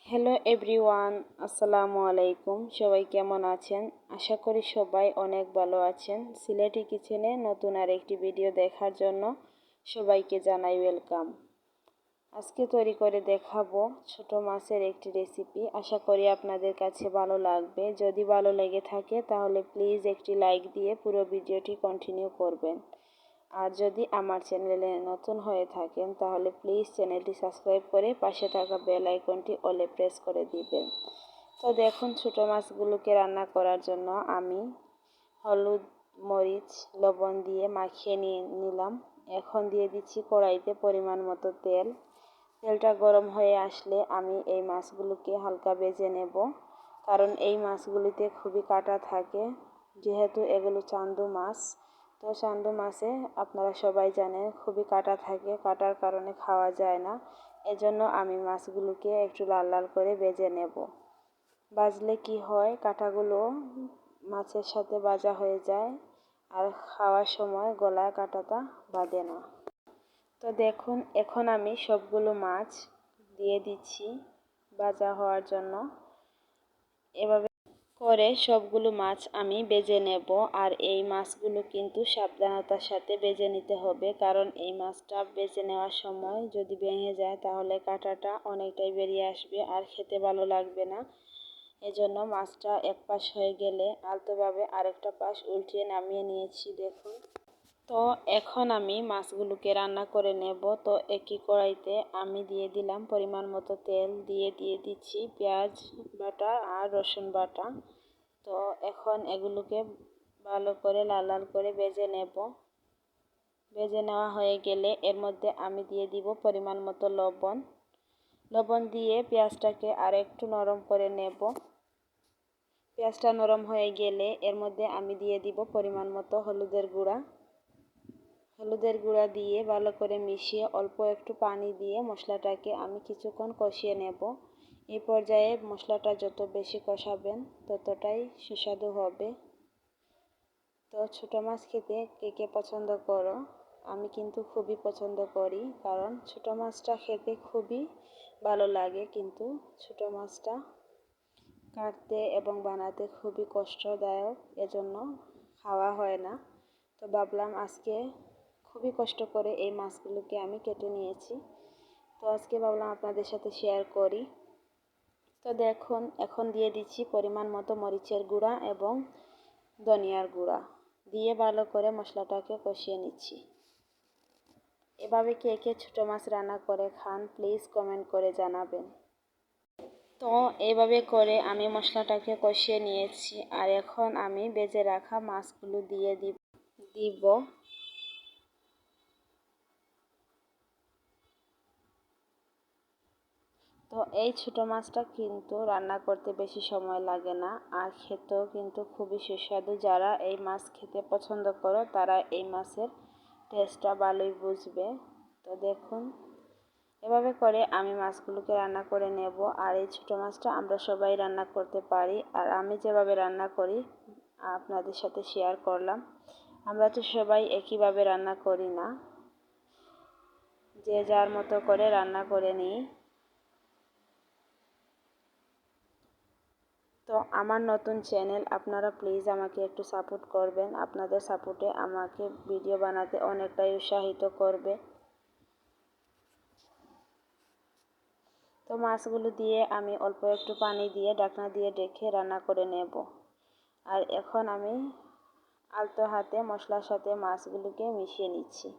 Hello everyone, আসসালামু আলাইকুম। সবাই কেমন আছেন? আশা করি সবাই অনেক ভালো আছেন। সিলেটি কিচেনে নতুন আরেকটি ভিডিও দেখার জন্য সবাইকে জানাই ওয়েলকাম। আজকে তৈরি করে দেখাবো ছোট মাছের একটি রেসিপি। আশা করি আপনাদের কাছে ভালো লাগবে। যদি ভালো লেগে থাকে তাহলে প্লিজ একটি লাইক দিয়ে পুরো ভিডিওটি কন্টিনিউ করবেন। আর যদি আমার চ্যানেলে নতুন হয়ে থাকেন তাহলে প্লিজ চ্যানেলটি সাবস্ক্রাইব করে পাশে থাকা বেল আইকনটি অলে প্রেস করে দিবেন। তো দেখুন, ছোটো মাছগুলোকে রান্না করার জন্য আমি হলুদ, মরিচ, লবণ দিয়ে মাখিয়ে নিলাম। এখন দিয়ে দিচ্ছি কড়াইতে পরিমাণ মতো তেল। তেলটা গরম হয়ে আসলে আমি এই মাছগুলোকে হালকা ভেজে নেব, কারণ এই মাছগুলিতে খুবই কাঁটা থাকে, যেহেতু এগুলো চান্দু মাছ। তো চান্দু মাছে আপনারা সবাই জানেন খুবই কাঁটা থাকে, কাঁটার কারণে খাওয়া যায় না। এজন্য আমি মাছগুলোকে একটু লাল লাল করে ভেজে নেব। ভাজলে কি হয়, কাঁটাগুলো মাছের সাথে ভাজা হয়ে যায় আর খাওয়ার সময় গলায় কাঁটাটা বাঁধে না। তো দেখুন, এখন আমি সবগুলো মাছ দিয়ে দিচ্ছি ভাজা হওয়ার জন্য। এভাবে করে সবগুলো মাছ আমি ভেজে নেব। আর এই মাছগুলো কিন্তু সাবধানতার সাথে ভেজে নিতে হবে, কারণ এই মাছটা ভেজে নেওয়ার সময় যদি ভেঙে যায় তাহলে কাঁটাটা অনেকটাই বেরিয়ে আসবে আর খেতে ভালো লাগবে না। এজন্য মাছটা এক পাশ হয়ে গেলে আলতোভাবে আরেকটা পাশ উল্টিয়ে নামিয়ে নিয়েছি। দেখুন, তো এখন আমি মাছগুলোকে রান্না করে নেব। তো একই কড়াইতে আমি দিয়ে দিলাম পরিমাণ মতো তেল, দিয়ে দিচ্ছি পেঁয়াজ বাটা আর রসুন বাটা। তো এখন এগুলোকে ভালো করে লাল লাল করে ভেজে নেব। ভেজে নেওয়া হয়ে গেলে এর মধ্যে আমি দিয়ে দিব পরিমাণ মতো লবণ। লবণ দিয়ে পেঁয়াজটাকে আর একটু নরম করে নেব। পেঁয়াজটা নরম হয়ে গেলে এর মধ্যে আমি দিয়ে দিব পরিমাণ মতো হলুদের গুঁড়া। হলুদের গুঁড়া দিয়ে ভালো করে মিশিয়ে অল্প একটু পানি দিয়ে মশলাটাকে আমি কিছুক্ষণ কষিয়ে নেব। এই পর্যায়ে মশলাটা যত বেশি কষাবেন ততটাই সুস্বাদু হবে। তো ছোটো মাছ খেতে কে কে পছন্দ করো? আমি কিন্তু খুবই পছন্দ করি, কারণ ছোটো মাছটা খেতে খুবই ভালো লাগে, কিন্তু ছোটো মাছটা কাটতে এবং বানাতে খুবই কষ্টদায়ক, এজন্য খাওয়া হয় না। তো ভাবলাম আজকে খুবই কষ্ট করে এই মাছগুলোকে আমি কেটে নিয়েছি। তো আজকে ভাবলাম আপনাদের সাথে শেয়ার করি। তো দেখুন, এখন দিয়ে দিচ্ছি পরিমাণ মতো মরিচের গুঁড়া এবং ধনিয়ার গুঁড়া দিয়ে ভালো করে মশলাটাকে কষিয়ে নিচ্ছি। এভাবে কে কে ছোটো মাছ রান্না করে খান প্লিজ কমেন্ট করে জানাবেন। তো এইভাবে করে আমি মশলাটাকে কষিয়ে নিয়েছি। আর এখন আমি ভেজে রাখা মাছগুলো দিয়ে দিব। তো এই ছোটো মাছটা কিন্তু রান্না করতে বেশি সময় লাগে না, আর খেতেও কিন্তু খুবই সুস্বাদু। যারা এই মাছ খেতে পছন্দ করো তারা এই মাছের টেস্টটা ভালোই বুঝবে। তো দেখুন, এভাবে করে আমি মাছগুলোকে রান্না করে নেব। আর এই ছোটো মাছটা আমরা সবাই রান্না করতে পারি, আর আমি যেভাবে রান্না করি আপনাদের সাথে শেয়ার করলাম। আমরা তো সবাই একইভাবে রান্না করি না, যে যার মতো করে রান্না করে নিই। তো আমার নতুন চ্যানেল, আপনারা প্লিজ আমাকে একটু সাপোর্ট করবেন। আপনাদের সাপোর্টে আমাকে ভিডিও বানাতে অনেকটাই উৎসাহিত করবে। তো মাছগুলো দিয়ে আমি অল্প একটু পানি দিয়ে ঢাকনা দিয়ে ঢেকে রান্না করে নেব। আর এখন আমি আলতো হাতে মশলার সাথে মাছগুলোকে মিশিয়ে নিচ্ছি।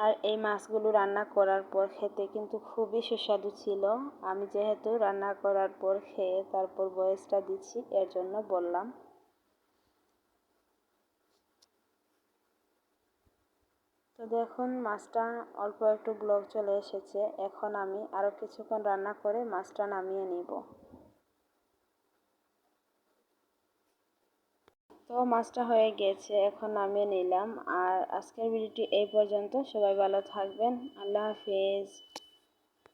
আর এই মাছগুলো রান্না করার পর খেতে কিন্তু খুবই সুস্বাদু ছিল। আমি যেহেতু রান্না করার পর খেয়ে তারপর ভয়েসটা দিচ্ছি, এর জন্য বললাম। তো দেখুন, মাছটা অল্প একটু ব্লক চলে এসেছে। এখন আমি আরও কিছুক্ষণ রান্না করে মাছটা নামিয়ে নিব। তো মাছটা হয়ে গেছে, এখন নামিয়ে নিলাম। আর আজকের ভিডিওটি এই পর্যন্ত। সবাই ভালো থাকবেন। আল্লাহ হাফেজ।